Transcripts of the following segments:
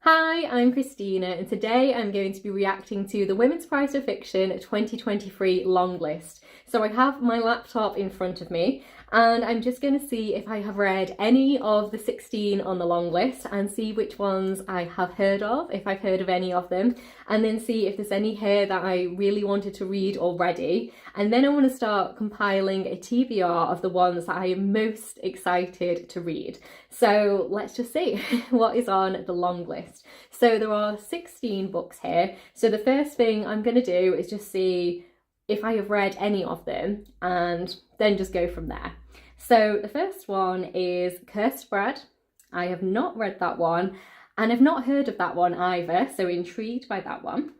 Hi, I'm Christina and today I'm going to be reacting to the Women's Prize for Fiction 2023 long list. So I have my laptop in front of me and I'm just going to see if I have read any of the 16 on the long list and see which ones I have heard of, if I've heard of any of them, and then see if there's any here that I really wanted to read already. And then I want to start compiling a TBR of the ones that I am most excited to read. So let's just see what is on the long list. So there are 16 books here. So the first thing I'm going to do is just see if I have read any of them and then just go from there. So the first one is Cursed Bread. I have not read that one and I've not heard of that one either, so intrigued by that one.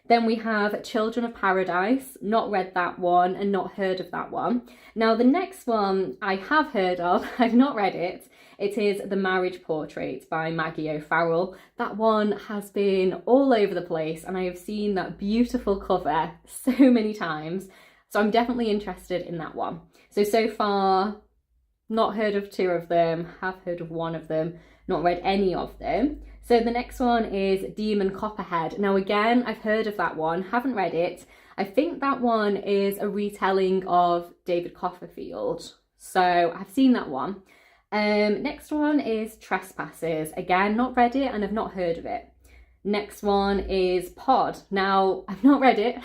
Then we have Children of Paradise, not read that one and not heard of that one. Now the next one I have heard of, I've not read it. It is The Marriage Portrait by Maggie O'Farrell. That one has been all over the place and I have seen that beautiful cover so many times. So I'm definitely interested in that one. So far, not heard of two of them, have heard of one of them, not read any of them. So the next one is Demon Copperhead. Now again, I've heard of that one, haven't read it. I think that one is a retelling of David Copperfield. So I've seen that one. Next one is Trespasses. Again, not read it and I've not heard of it. Next one is Pod. Now, I've not read it,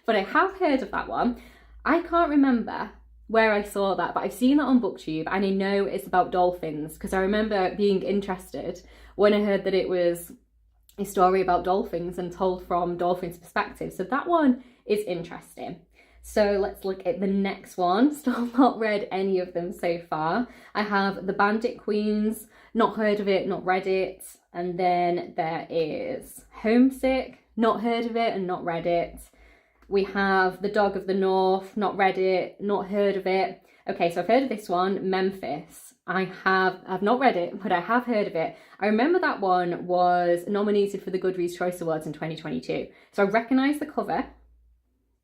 but I have heard of that one. I can't remember where I saw that, but I've seen that on BookTube and I know it's about dolphins because I remember being interested when I heard that it was a story about dolphins and told from dolphins' perspective. So that one is interesting. So let's look at the next one. Still not read any of them so far. I have The Bandit Queens, not heard of it, not read it. And then there is Homesick, not heard of it and not read it. We have The Dog of the North, not read it, not heard of it. Okay, so I've heard of this one, Memphis. I've not read it, but I have heard of it. I remember that one was nominated for the Goodreads Choice Awards in 2022. So I recognise the cover.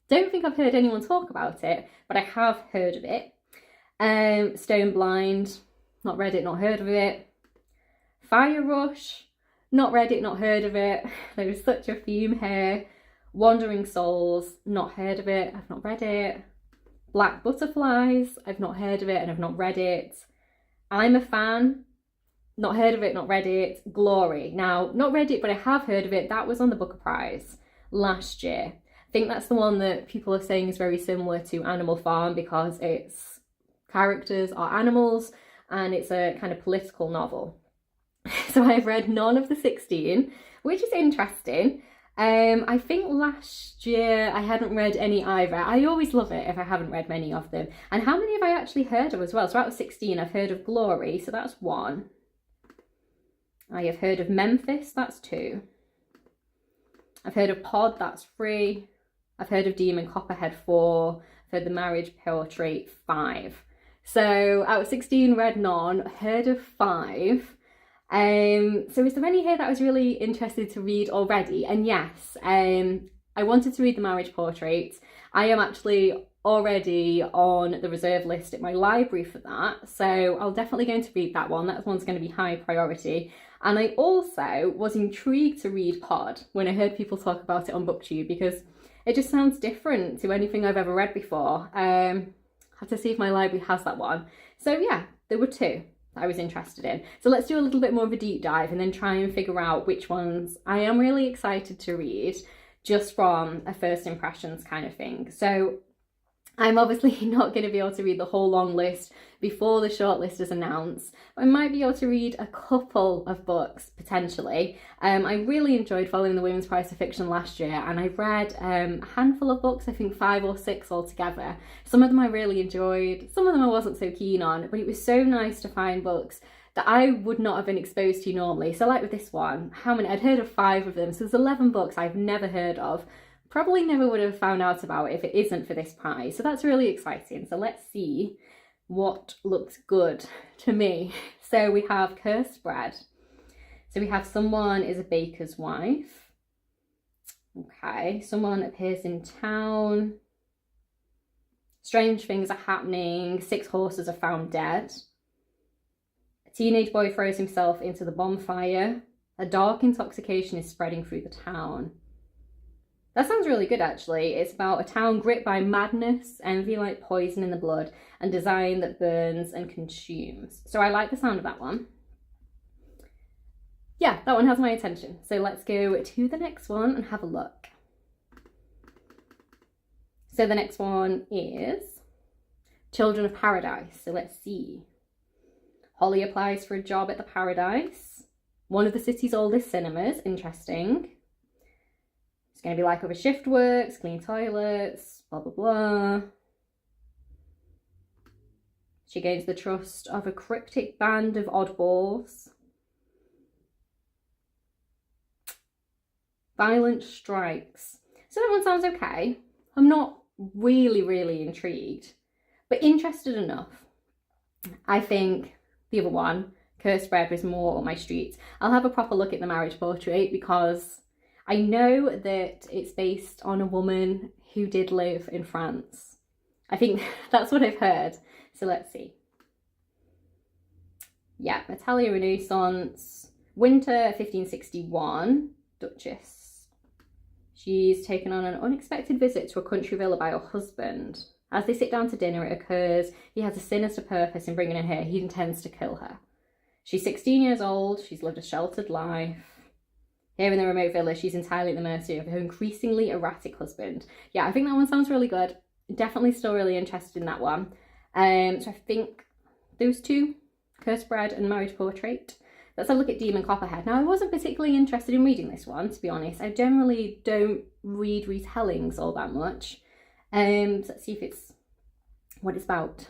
Don't think I've heard anyone talk about it, but I have heard of it. Stone Blind, not read it, not heard of it. Fire Rush, not read it, not heard of it. There is such a theme here. Wandering Souls, not heard of it, I've not read it. Black Butterflies, I've not heard of it and I've not read it. I'm a Fan, not heard of it, not read it. Glory, now not read it, but I have heard of it. That was on the Booker Prize last year. I think that's the one that people are saying is very similar to Animal Farm because its characters are animals and it's a kind of political novel. So I've read none of the 16, which is interesting. I think last year I hadn't read any either. I always love it if I haven't read many of them. And how many have I actually heard of as well? So out of 16, I've heard of Glory, so that's 1. I have heard of Memphis, that's 2. I've heard of Pod, that's 3. I've heard of Demon Copperhead, 4. I've heard The Marriage Portrait, 5. So out of 16, read none, heard of 5. So is there any here that I was really interested to read already? And yes, I wanted to read The Marriage Portrait. I am actually already on the reserve list at my library for that. So I'll definitely going to read that one. That one's going to be high priority. And I also was intrigued to read Pod when I heard people talk about it on BookTube because it just sounds different to anything I've ever read before. I have to see if my library has that one. So yeah, there were 2 that I was interested in. So let's do a little bit more of a deep dive and then try and figure out which ones I am really excited to read just from a first impressions kind of thing. So I'm obviously not going to be able to read the whole long list before the shortlist is announced. I might be able to read a couple of books potentially. I really enjoyed following the Women's Prize for Fiction last year and I read a handful of books, I think 5 or 6 altogether. Some of them I really enjoyed, some of them I wasn't so keen on, but it was so nice to find books that I would not have been exposed to normally. So like with this one, I'd heard of 5 of them, so there's 11 books I've never heard of. Probably never would have found out about it if it isn't for this prize. So that's really exciting. So let's see what looks good to me. So we have Cursed Bread. So we have Someone is a Baker's Wife. Okay, Someone Appears in Town. Strange Things Are Happening. 6 Horses Are Found Dead. A teenage boy throws himself into the bonfire. A dark intoxication is spreading through the town. That sounds really good, actually. It's about a town gripped by madness, envy like poison in the blood, and desire that burns and consumes. So I like the sound of that one. Yeah, that one has my attention. So let's go to the next one and have a look. So the next one is Children of Paradise. So let's see. Holly applies for a job at the Paradise, one of the city's oldest cinemas. Interesting. It's going to be like other shift works, clean toilets, blah, blah, blah. She gains the trust of a cryptic band of oddballs. Violent strikes. So that one sounds okay. I'm not really intrigued, but interested enough. I think the other one, Cursed Bread, was more on my street. I'll have a proper look at the marriage portrait because I know that it's based on a woman who did live in France. I think that's what I've heard. So let's see. Yeah, Italia Renaissance, winter 1561, Duchess. She's taken on an unexpected visit to a country villa by her husband. As they sit down to dinner, it occurs he has a sinister purpose in bringing her here. He intends to kill her. She's 16 years old. She's lived a sheltered life. Here in the remote villa, she's entirely at the mercy of her increasingly erratic husband. Yeah, I think that one sounds really good. Definitely still really interested in that one. So I think those two, Cursed Bread and Marriage Portrait. Let's have a look at Demon Copperhead. Now, I wasn't particularly interested in reading this one, to be honest. I generally don't read retellings all that much. So let's see if it's what it's about.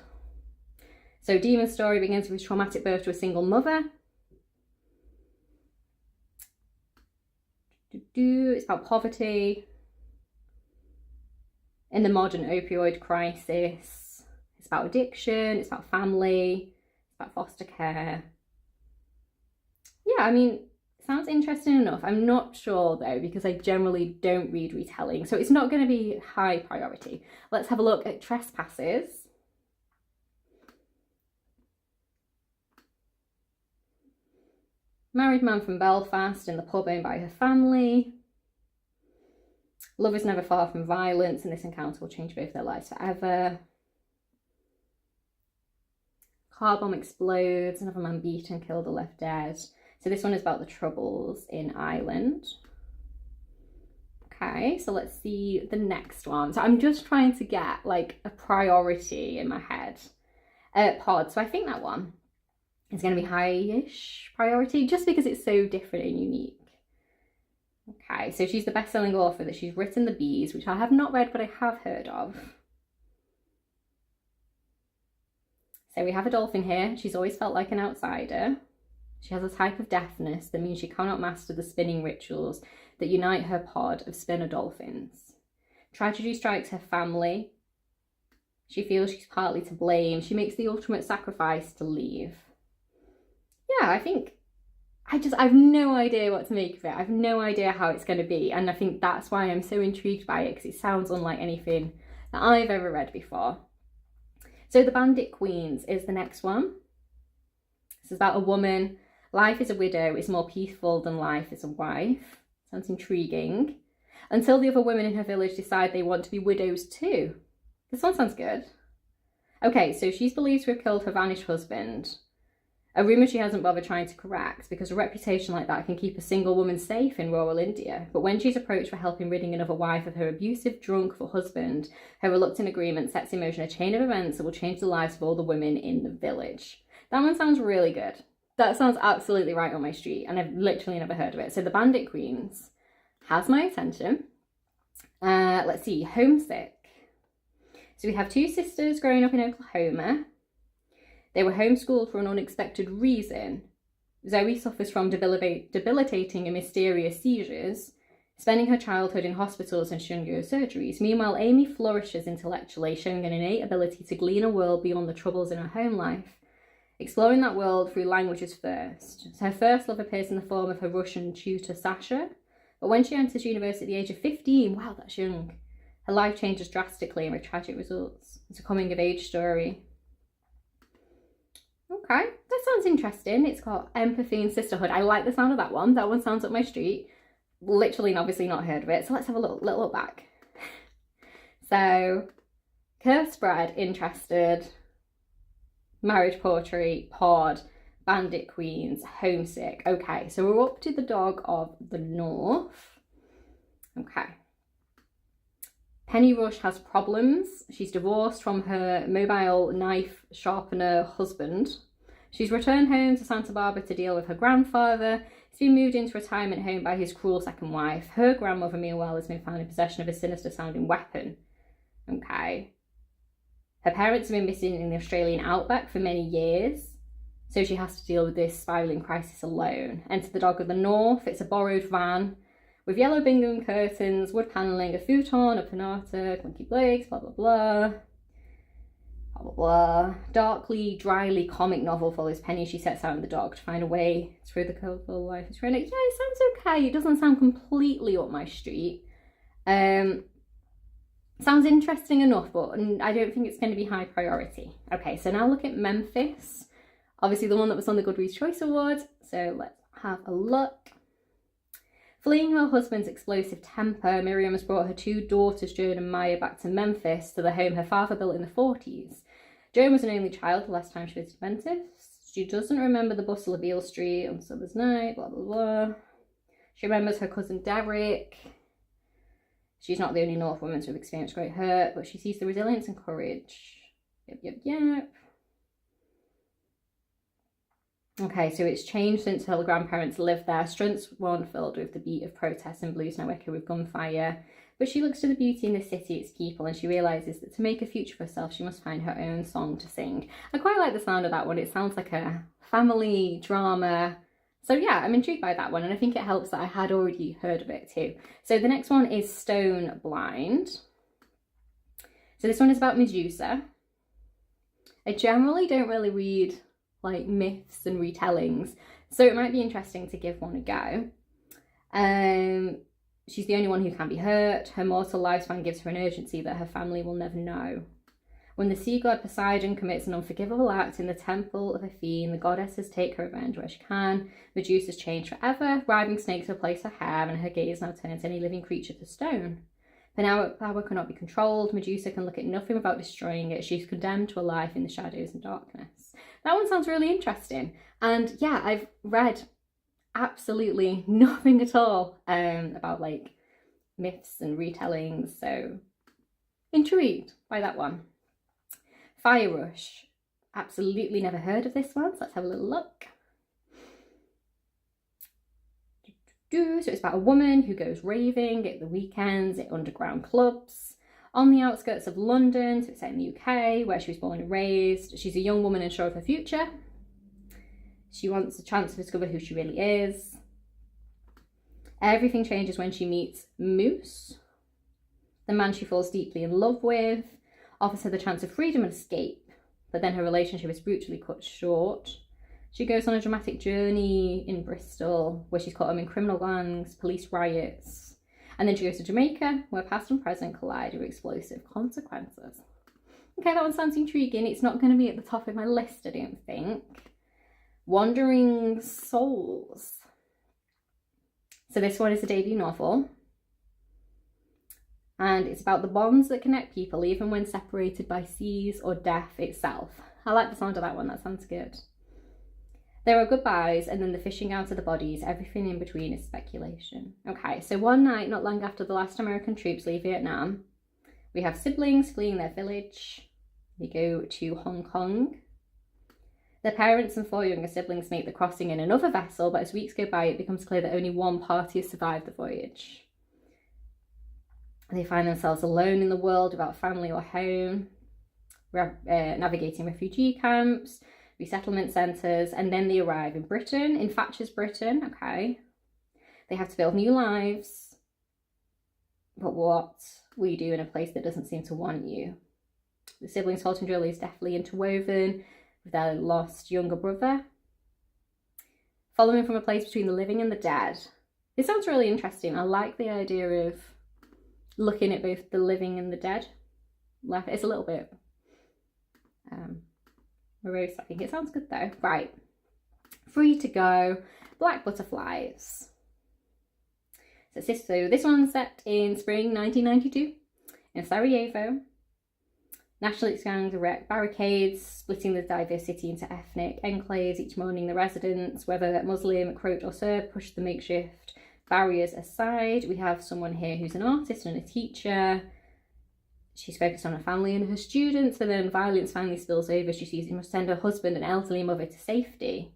So Demon's story begins with traumatic birth to a single mother. It's about poverty in the modern opioid crisis. It's about addiction. It's about family. It's about foster care. Yeah, I mean, sounds interesting enough. I'm not sure though, because I generally don't read retelling, so it's not going to be high priority. Let's have a look at Trespasses. Married man from Belfast in the pub owned by her family. Love is never far from violence, and this encounter will change both their lives forever. Car bomb explodes, another man beaten, killed or left dead. So this one is about the troubles in Ireland. Okay, so let's see the next one. So I'm just trying to get like a priority in my head. Pod, so I think that one is going to be high-ish priority just because it's so different and unique. Okay, so she's the best-selling author that she's written The Bees, which I have not read, but I have heard of. So we have a dolphin here. She's always felt like an outsider. She has a type of deafness that means she cannot master the spinning rituals that unite her pod of spinner dolphins. Tragedy strikes her family. She feels she's partly to blame. She makes the ultimate sacrifice to leave. Yeah, I think I've no idea what to make of it. I've no idea how it's going to be. And I think that's why I'm so intrigued by it, because it sounds unlike anything that I've ever read before. So The Bandit Queens is the next one. This is about a woman. Life as a widow is more peaceful than life as a wife. Sounds intriguing. Until the other women in her village decide they want to be widows too. This one sounds good. Okay, so she's believed to have killed her vanished husband. A rumour she hasn't bothered trying to correct, because a reputation like that can keep a single woman safe in rural India. But when she's approached for help in ridding another wife of her abusive, drunk husband, her reluctant agreement sets in motion a chain of events that will change the lives of all the women in the village. That one sounds really good. That sounds absolutely right on my street, and I've literally never heard of it. So The Bandit Queens has my attention. Let's see, Homesick. So we have two sisters growing up in Oklahoma. They were homeschooled for an unexpected reason. Zoe suffers from debilitating and mysterious seizures, spending her childhood in hospitals and shundo surgeries. Meanwhile, Amy flourishes intellectually, showing an innate ability to glean a world beyond the troubles in her home life, exploring that world through languages first. So her first love appears in the form of her Russian tutor, Sasha. But when she enters university at the age of 15, wow, that's young, her life changes drastically and with tragic results. It's a coming-of-age story. Okay, that sounds interesting. It's got empathy and sisterhood. I like the sound of that one. That one sounds up my street. Literally and obviously not heard of it. So let's have a little look back. So, Curse Spread, interested. Marriage Poetry, Pod, Bandit Queens, Homesick. Okay, so we're up to the Dog of the North. Okay. Penny Rush has problems. She's divorced from her mobile knife sharpener husband. She's returned home to Santa Barbara to deal with her grandfather. He's been moved into a retirement home by his cruel second wife. Her grandmother, meanwhile, has been found in possession of a sinister-sounding weapon. Okay. Her parents have been missing in the Australian outback for many years, so she has to deal with this spiralling crisis alone. Enter the Dog of the North. It's a borrowed van with yellow bingham curtains, wood panelling, a futon, a pinata, clunky blades, blah, blah, blah. Blah, blah, blah. Darkly, dryly comic novel follows Penny. She sets out in the dark to find a way through the colourful life. It's really, yeah, it sounds okay. It doesn't sound completely up my street. Sounds interesting enough, but I don't think it's going to be high priority. Okay, so now look at Memphis. Obviously the one that was on the Goodreads Choice Awards. So let's have a look. Fleeing her husband's explosive temper, Miriam has brought her two daughters, Joan and Maya, back to Memphis, to the home her father built in the 40s. Joan was an only child the last time she visited Memphis. She doesn't remember the bustle of Beale Street on summer's night, blah, blah, blah. She remembers her cousin Derek. She's not the only North woman to have experienced great hurt, but she sees the resilience and courage. Yep. Okay, so it's changed since her grandparents lived there. Strunts one filled with the beat of protest and blues now echo with gunfire. But she looks to the beauty in the city, its people, and she realises that to make a future for herself, she must find her own song to sing. I quite like the sound of that one. It sounds like a family drama. So yeah, I'm intrigued by that one, and I think it helps that I had already heard of it too. So the next one is Stone Blind. So this one is about Medusa. I generally don't really read like myths and retellings, so it might be interesting to give one a go. She's the only one who can be hurt. Her mortal lifespan gives her an urgency that her family will never know. When the sea god Poseidon commits an unforgivable act in the temple of Athene, the goddesses take her revenge where she can. Medusa's changed forever. Writhing snakes replace her hair, and her gaze now turns any living creature to stone. But now power cannot be controlled. Medusa can look at nothing without destroying it. She's condemned to a life in the shadows and darkness. That one sounds really interesting. And yeah, I've read absolutely nothing at all about like myths and retellings, so intrigued by that one. Fire Rush. Absolutely never heard of this one, so let's have a little look. So it's about a woman who goes raving at the weekends at underground clubs on the outskirts of London. So it's set in the UK, where she was born and raised. She's a young woman unsure of her future. She wants a chance to discover who she really is. Everything changes when she meets Moose, the man she falls deeply in love with, offers her the chance of freedom and escape, but then her relationship is brutally cut short. She goes on a dramatic journey in Bristol, where she's caught up in criminal gangs, police riots, and then she goes to Jamaica, where past and present collide with explosive consequences. Okay, that one sounds intriguing. It's not going to be at the top of my list, I don't think. Wandering Souls. So this one is a debut novel, and it's about the bonds that connect people even when separated by seas or death itself. I like the sound of that one. That sounds good. There are goodbyes, and then the fishing out of the bodies. Everything in between is speculation. Okay, so one night, not long after the last American troops leave Vietnam, we have siblings fleeing their village. They go to Hong Kong. Their parents and 4 younger siblings make the crossing in another vessel, but as weeks go by, it becomes clear that only one party has survived the voyage. They find themselves alone in the world without family or home, navigating refugee camps, resettlement centres, and then they arrive in Britain, in Thatcher's Britain. Okay. They have to build new lives. But what will you do in a place that doesn't seem to want you? The siblings' Holton drill is deftly interwoven with their lost younger brother, following from a place between the living and the dead. This sounds really interesting. I like the idea of looking at both the living and the dead. It's a little bit morose, I think. It sounds good though. Right. Free to Go, Black Butterflies. So this one's set in spring 1992 in Sarajevo. Nationalist gangs erect barricades, splitting the diverse city into ethnic enclaves. Each morning the residents, whether Muslim, Croat or Serb, push the makeshift barriers aside. We have someone here who's an artist and a teacher. She's focused on her family and her students, but then violence finally spills over. She sees she must send her husband and elderly mother to safety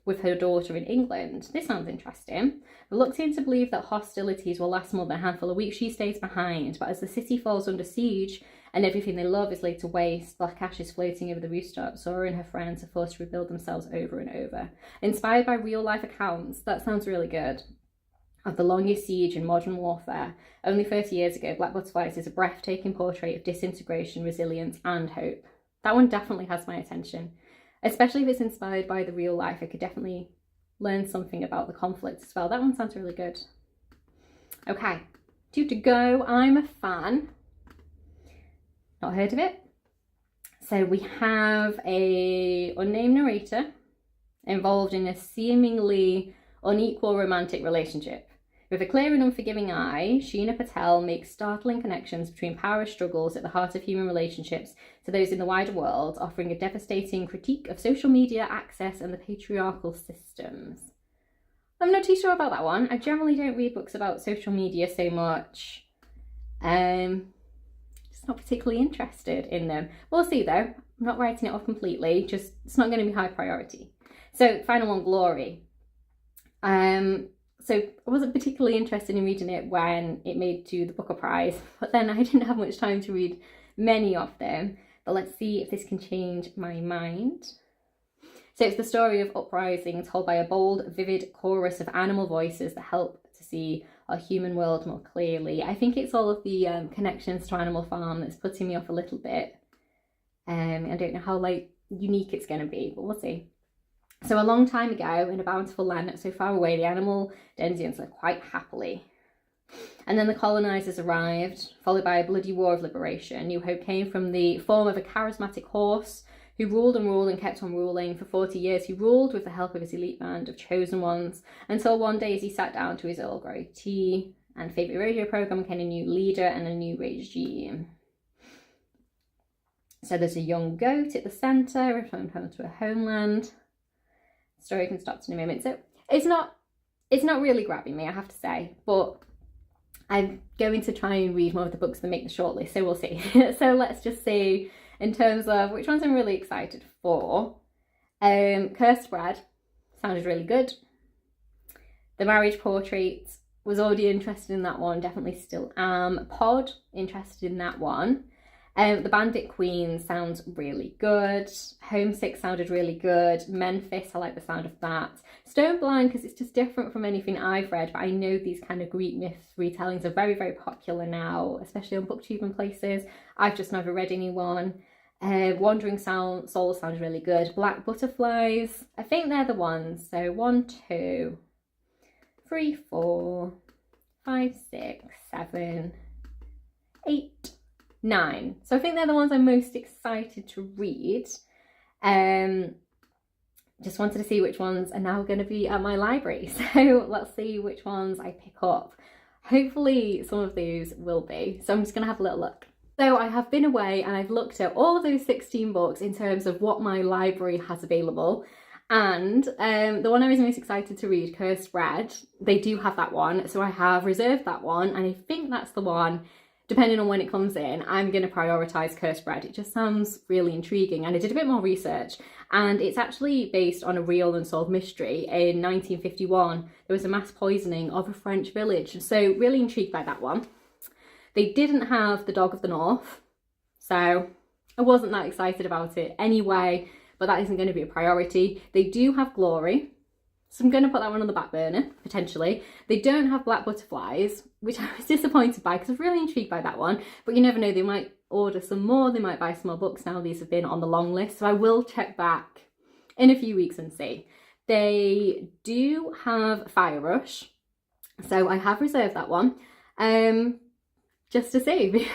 with her daughter in England. This sounds interesting. Reluctant to believe that hostilities will last more than a handful of weeks, she stays behind, but as the city falls under siege and everything they love is laid to waste, black ashes floating over the rooftops, Zora and her friends are forced to rebuild themselves over and over. Inspired by real-life accounts, that sounds really good, of the longest siege in modern warfare. Only 30 years ago, Black Butterflies is a breathtaking portrait of disintegration, resilience and hope. That one definitely has my attention. Especially if it's inspired by the real life, I could definitely learn something about the conflict as well. That one sounds really good. Okay, 2 to go. I'm a fan. Not heard of it. So we have a unnamed narrator involved in a seemingly unequal romantic relationship. With a clear and unforgiving eye, Sheena Patel makes startling connections between power struggles at the heart of human relationships to those in the wider world, offering a devastating critique of social media access and the patriarchal systems. I'm not too sure about that one. I generally don't read books about social media so much. Just not particularly interested in them. We'll see though. I'm not writing it off completely, just it's not going to be high priority. So final one, Glory. So I wasn't particularly interested in reading it when it made to the Booker Prize, but then I didn't have much time to read many of them. But let's see if this can change my mind. So it's the story of uprising told by a bold, vivid chorus of animal voices that help to see our human world more clearly. I think it's all of the connections to Animal Farm that's putting me off a little bit. I don't know how unique it's going to be, but we'll see. So a long time ago, in a bountiful land not so far away, the animal denizens lived quite happily. And then the colonisers arrived, followed by a bloody war of liberation. New hope came from the form of a charismatic horse who ruled and kept on ruling. For 40 years he ruled with the help of his elite band of chosen ones, until one day as he sat down to his Earl Grey tea and favourite radio programme came a new leader and a new regime. So there's a young goat at the centre, returned home to a homeland. Story can stop in a moment. So it's not really grabbing me, I have to say, but I'm going to try and read more of the books that make the shortlist, so we'll see. So let's just see in terms of which ones I'm really excited for. Cursed Bread sounded really good. The Marriage Portrait, was already interested in that one, definitely still am. Pod, interested in that one. The Bandit Queen sounds really good. Homesick sounded really good. Memphis, I like the sound of that. Stone Blind, because it's just different from anything I've read, but I know these kind of Greek myth retellings are very, very popular now, especially on BookTube and places. I've just never read anyone. Wandering Soul sounded really good. Black Butterflies, I think they're the ones. So 1, 2, 3, 4, 5, 6, 7, 8, 9. So I think they're the ones I'm most excited to read. Just wanted to see which ones are now going to be at my library. So let's see which ones I pick up. Hopefully some of these will be. So I'm just going to have a little look. So I have been away and I've looked at all of those 16 books in terms of what my library has available. And the one I was most excited to read, Cursed Bread, they do have that one. So I have reserved that one and I think that's the one. Depending on when it comes in, I'm going to prioritise Cursed Bread. It just sounds really intriguing, and I did a bit more research, and it's actually based on a real unsolved mystery. In 1951, there was a mass poisoning of a French village, so really intrigued by that one. They didn't have The Dog of the North, so I wasn't that excited about it anyway, but that isn't going to be a priority. They do have Glory, so I'm going to put that one on the back burner, potentially. They don't have Black Butterflies, which I was disappointed by because I was really intrigued by that one. But you never know, they might order some more, they might buy some more books now these have been on the long list. So I will check back in a few weeks and see. They do have Fire Rush, so I have reserved that one, just to see.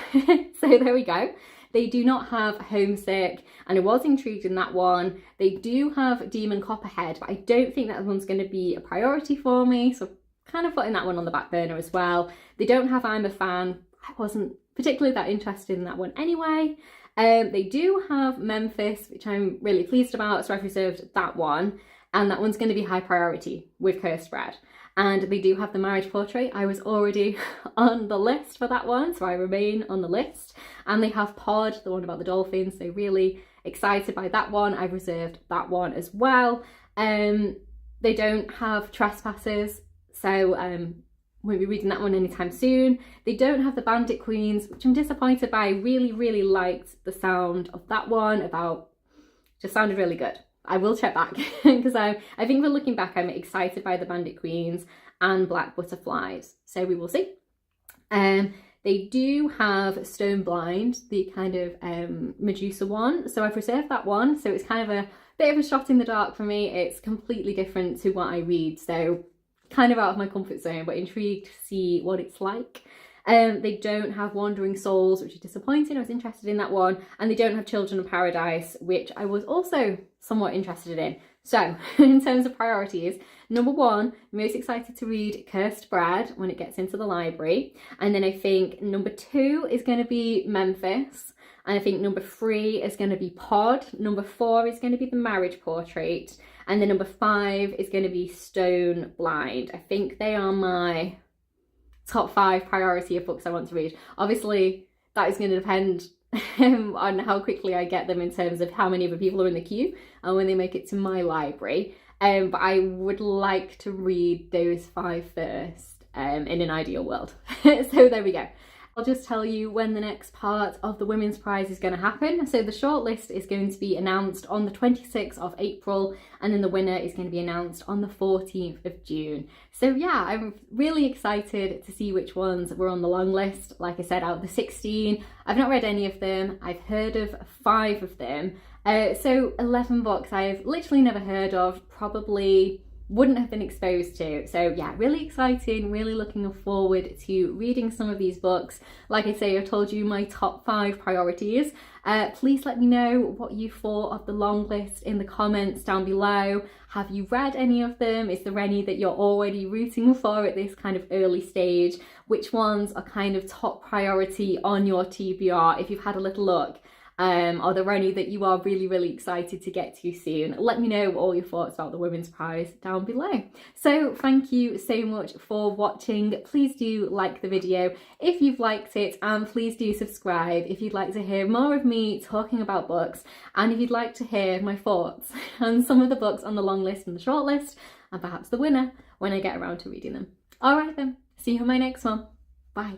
So there we go. They do not have Homesick, and I was intrigued in that one. They do have Demon Copperhead, but I don't think that one's going to be a priority for me, so kind of putting that one on the back burner as well. They don't have I'm a Fan. I wasn't particularly that interested in that one anyway. They do have Memphis, which I'm really pleased about, so I've reserved that one, and that one's going to be high priority with Cursed Bread. And they do have the Marriage Portrait. I was already on the list for that one, so I remain on the list. And they have Pod, the one about the dolphins, so really excited by that one. I've reserved that one as well. They don't have Trespasses, so won't be reading that one anytime soon. They don't have the Bandit Queens, which I'm disappointed by. I really liked the sound of that one, just sounded really good. I will check back because I think for looking back, I'm excited by the Bandit Queens and Black Butterflies, so we will see. They do have Stone Blind, the kind of Medusa one, so I've reserved that one, so it's kind of a bit of a shot in the dark for me. It's completely different to what I read, so kind of out of my comfort zone, but intrigued to see what it's like. They don't have Wandering Souls, which is disappointing. I was interested in that one. And they don't have Children of Paradise, which I was also somewhat interested in. So, in terms of priorities, number one, I'm most excited to read Cursed Bread when it gets into the library. And then I think number two is going to be Memphis. And I think number three is going to be Pod. Number four is going to be the Marriage Portrait. And then number five is going to be Stone Blind. I think they are my top 5 priority of books I want to read. Obviously, that is going to depend on how quickly I get them in terms of how many other people are in the queue and when they make it to my library. But I would like to read those 5 first in an ideal world. So there we go. I'll just tell you when the next part of the Women's Prize is going to happen. So the shortlist is going to be announced on the 26th of April, and then the winner is going to be announced on the 14th of June. So yeah, I'm really excited to see which ones were on the long list. Like I said, out of the 16, I've not read any of them. I've heard of 5 of them. So 11 books I've literally never heard of, probably wouldn't have been exposed to. So yeah, really exciting, really looking forward to reading some of these books. Like I say, I've told you my top 5 priorities. Please let me know what you thought of the long list in the comments down below. Have you read any of them? Is there any that you're already rooting for at this kind of early stage? Which ones are kind of top priority on your TBR if you've had a little look? Are there any that you are really excited to get to soon? Let me know all your thoughts about the Women's Prize down below. So thank you so much for watching. Please do like the video if you've liked it, and please do subscribe if you'd like to hear more of me talking about books, and if you'd like to hear my thoughts on some of the books on the long list and the short list, and perhaps the winner when I get around to reading them. Alright then, see you on my next one. Bye.